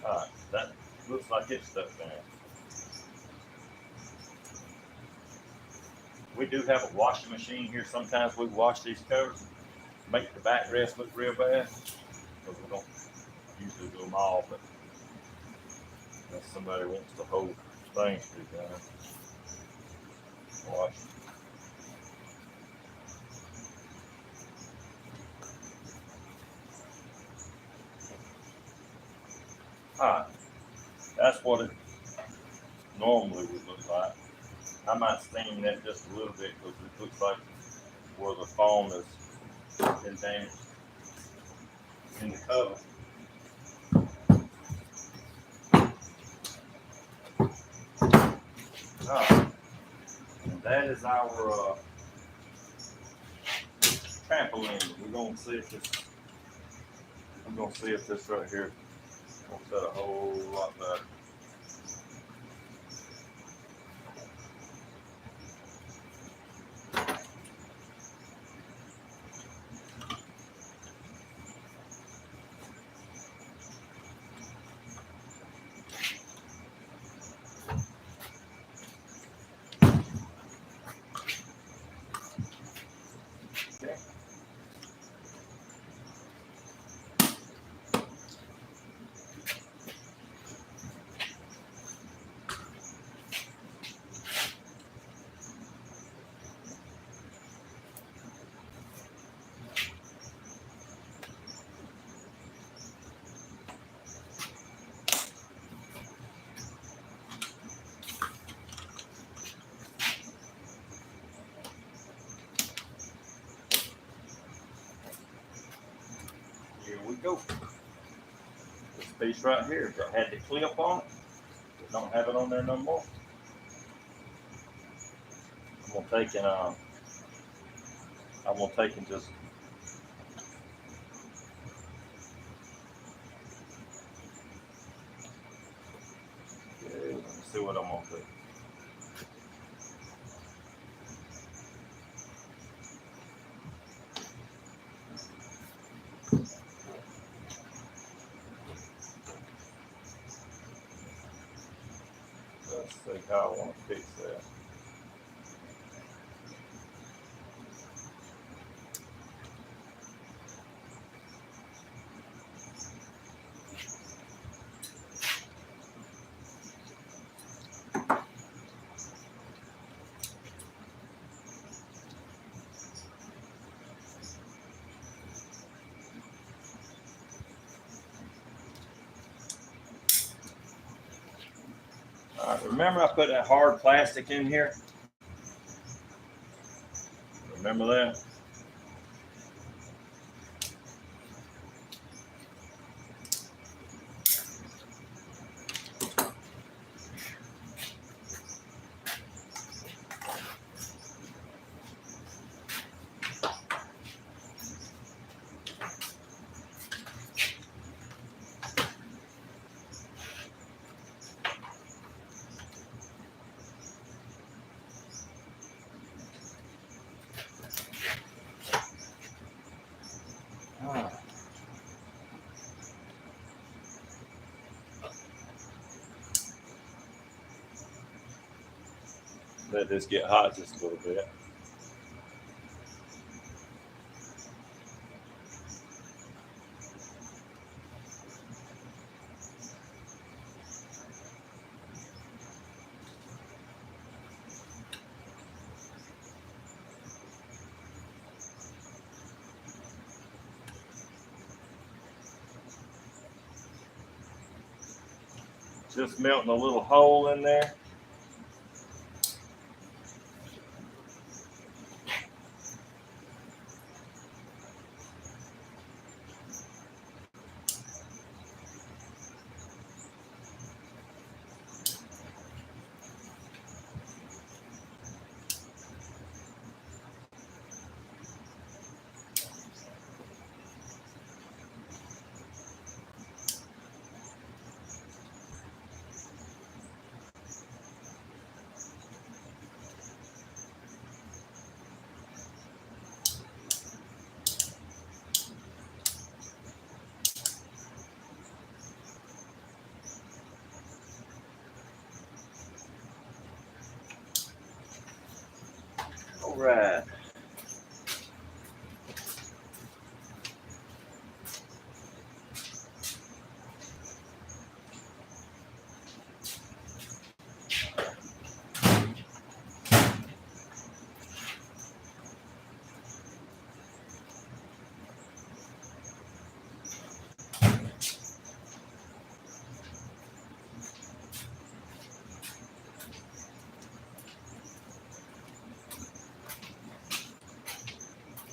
[SPEAKER 1] All right, that looks like it's stuck down. We do have a washing machine here. Sometimes we wash these covers, make the backrest look real bad, but we don't usually do them all. But unless somebody wants the whole thing to be done, wash. All right, that's what it normally would look like. I might steam that just a little bit because it looks like where the foam has been damaged in the cover. And that is our trampoline. We're gonna see if this. I'm gonna see if this right here will set a whole lot better. Okay. Here we go. This piece right here that had the clip on it. We don't have it on there no more. I'm gonna take and just let me see what I'm gonna do. Let's see how I want to fix that. All right, remember I put that hard plastic in here? Remember that? Let this get hot just a little bit. Just melting a little hole in there. All right.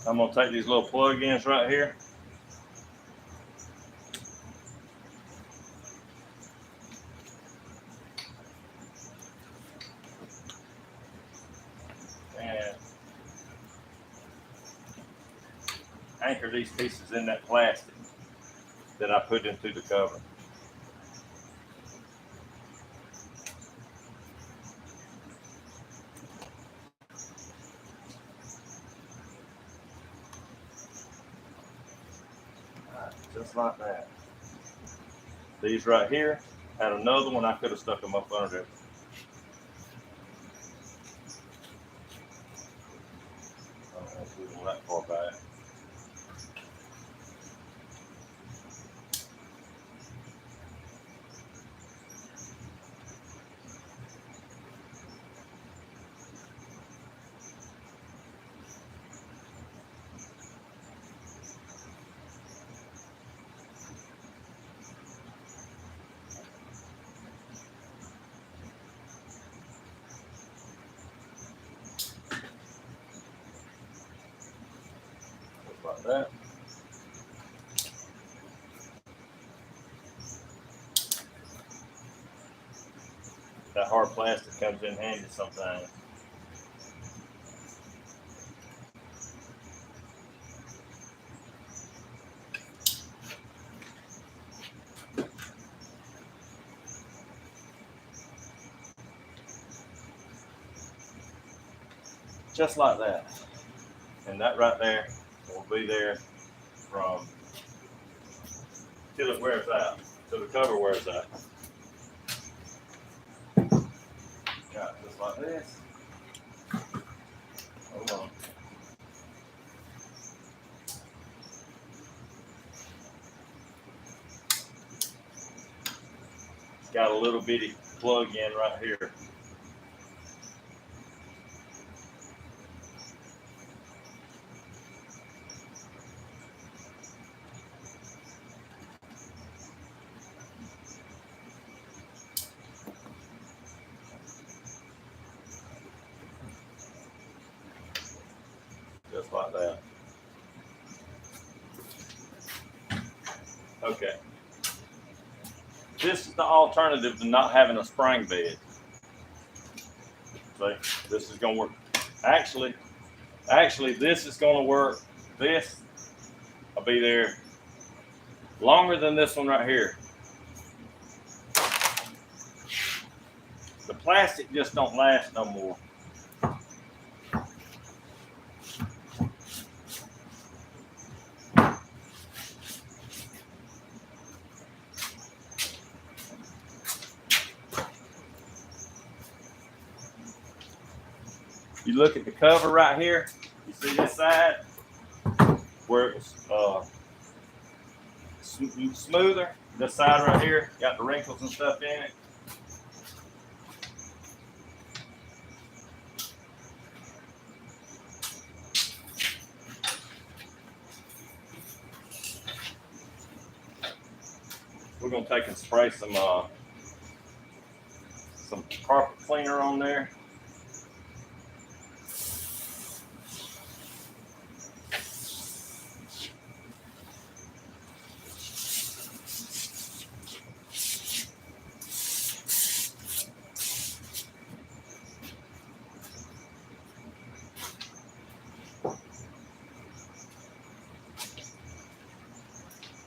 [SPEAKER 1] I'm gonna take these little plug-ins right here. And anchor these pieces in that plastic that I put into the cover. Just like that. These right here, had another one, I could have stuck them up under there. I don't know if we went that far back. Just like that. That hard plastic comes in handy sometimes. Just like that. And that right there will be there from till it wears out, till the cover wears out. Got just like this. Hold on. Got a little bitty plug in right here. Just like that. Okay. This is the alternative to not having a spring bed. See, this is gonna work. Actually, this is gonna work. This will be there longer than this one right here. The plastic just don't last no more. You look at the cover right here. You see this side where it's smoother. This side right here got the wrinkles and stuff in it. We're gonna take and spray some carpet cleaner on there.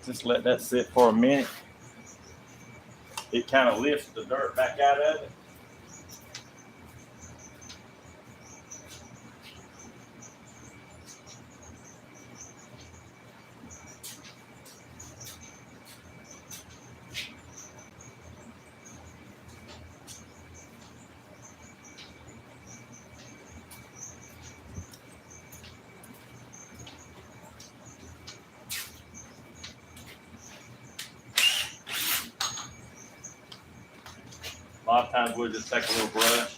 [SPEAKER 1] Just let that sit for a minute. It kind of lifts the dirt back out of it. A lot of times we'll just take a little brush.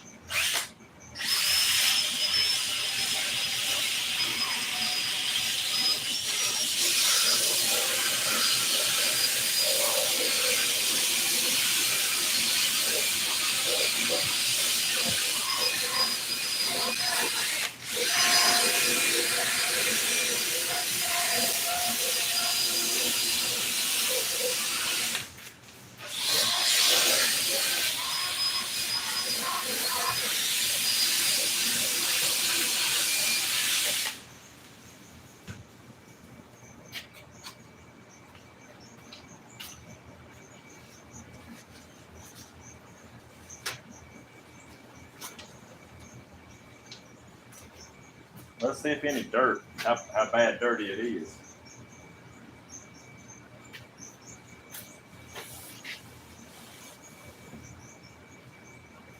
[SPEAKER 1] Let's see if any dirt, how bad dirty it is.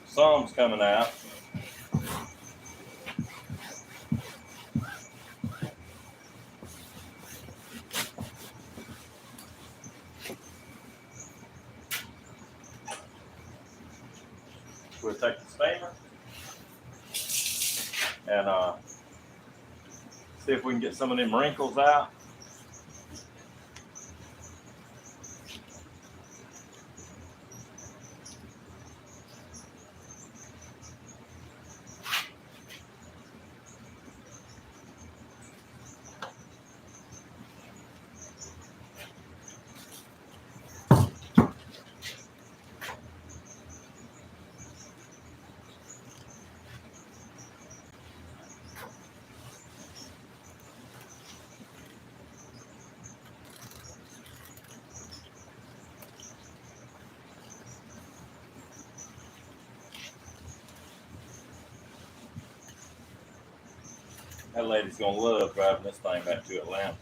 [SPEAKER 1] Some's coming out. We'll take the steamer and see if we can get some of them wrinkles out. That lady's gonna love driving this thing back to Atlanta.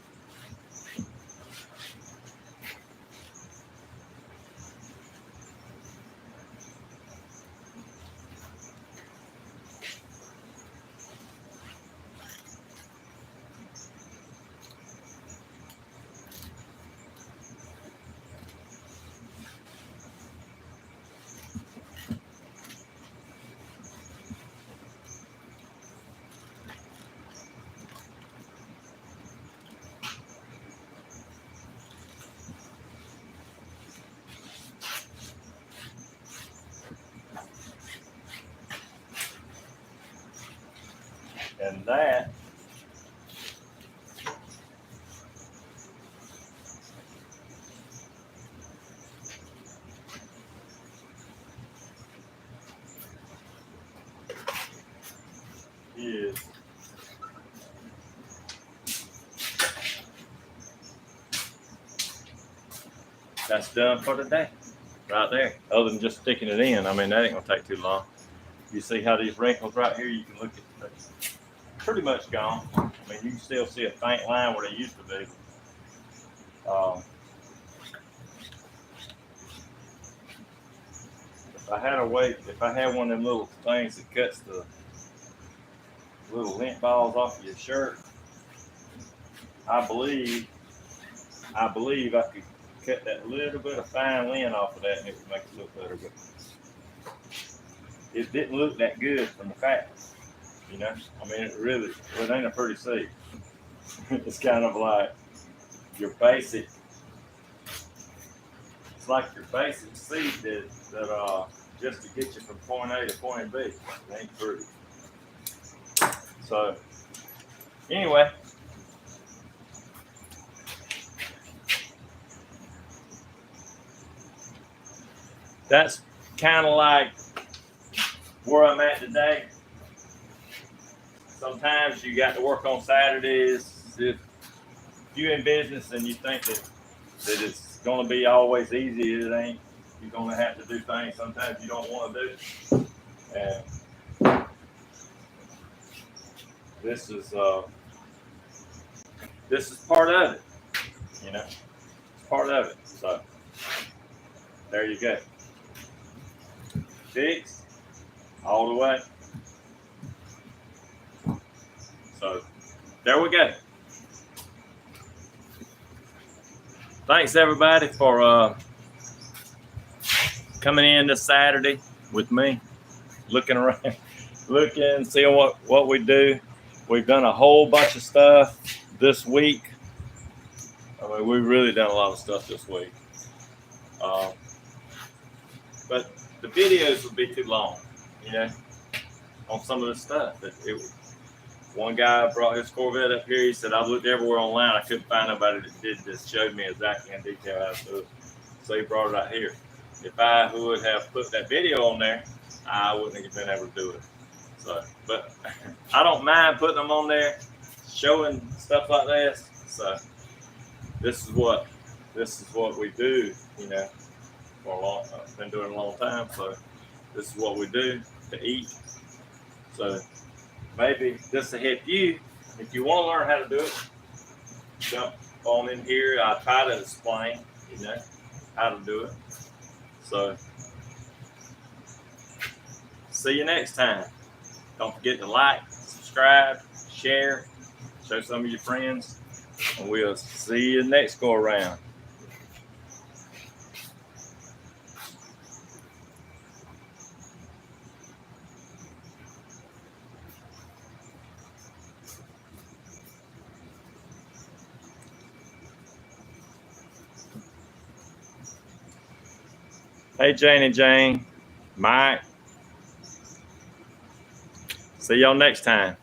[SPEAKER 1] And that is that's done for the day. Right there. Other than just sticking it in. I mean, that ain't gonna take too long. You see how these wrinkles right here, you can look at the pretty much gone. I mean, you can still see a faint line where they used to be. If I had a way, if I had one of them little things that cuts the little lint balls off of your shirt. I believe I could cut that little bit of fine lint off of that and it would make it look better. But it didn't look that good from the fat. You know, I mean, it ain't a pretty seed. It's kind of like your basic. It's like your basic seed that just to get you from point A to point B. It ain't pretty. So anyway, that's kind of like where I'm at today. Sometimes you got to work on Saturdays. If you're in business and you think that it's going to be always easy, it ain't. You're going to have to do things sometimes you don't want to do. And this is part of it. You know, it's part of it. So there you go. Fixed all the way. So there we go. Thanks everybody for coming in this Saturday with me, looking around, seeing what we do. We've done a whole bunch of stuff this week. I mean, we've really done a lot of stuff this week. But the videos would be too long, you know, on some of the stuff. One guy brought his Corvette up here. He said, I've looked everywhere online. I couldn't find nobody that did this, showed me exactly in detail how to do it. So he brought it out here. If I would have put that video on there, I wouldn't have been able to do it. So, but I don't mind putting them on there, showing stuff like this. So this is what we do, you know, for a long time. I've been doing it a long time. So this is what we do to eat. So maybe this will help you. If you want to learn how to do it, jump on in here. I try to explain, you know, how to do it. So see you next time. Don't forget to like, subscribe, share, show some of your friends, and we'll see you next go around. Hey, Jane and Jane, Mike. See y'all next time.